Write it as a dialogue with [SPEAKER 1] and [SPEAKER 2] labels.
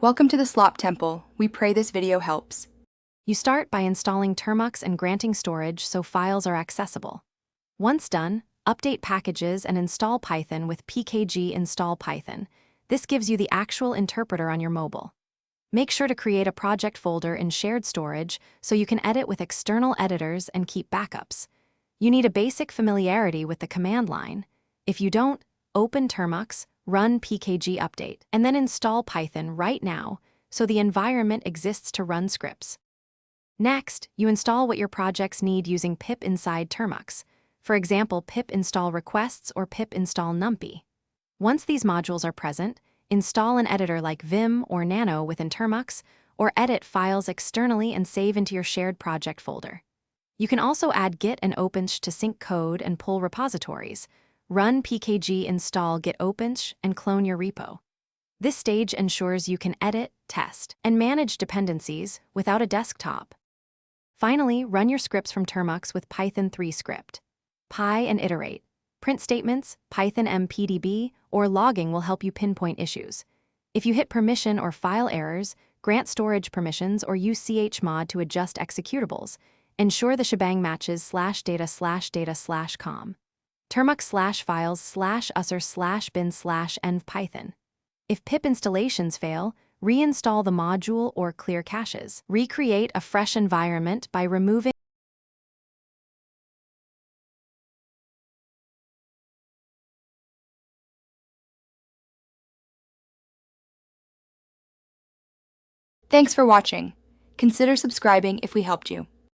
[SPEAKER 1] Welcome to the Slop Temple. We pray this video helps.
[SPEAKER 2] You start by installing Termux and granting storage so files are accessible. Once done, update packages and install Python with pkg install Python. This gives you the actual interpreter on your mobile. Make sure to create a project folder in shared storage so you can edit with external editors and keep backups. You need a basic familiarity with the command line. If you don't, open Termux, run pkg update, and then install Python right now so the environment exists to run scripts. Next, you install what your projects need using pip inside Termux. For example, pip install requests or pip install numpy. Once these modules are present, install an editor like Vim or Nano within Termux, or edit files externally and save into your shared project folder. You can also add Git and OpenSH to sync code and pull repositories. Run pkg install Git OpenSH and clone your repo. This stage ensures you can edit, test, and manage dependencies without a desktop. Finally, run your scripts from Termux with Python 3 script. Py and iterate. Print statements, Python mpdb, or logging will help you pinpoint issues. If you hit permission or file errors, grant storage permissions or use chmod to adjust executables. Ensure the shebang matches /data/data/com. Termux /files/usr/bin/env Python. If pip installations fail, reinstall the module or clear caches. Recreate a fresh environment by removing.
[SPEAKER 1] Thanks for watching. Consider subscribing if we helped you.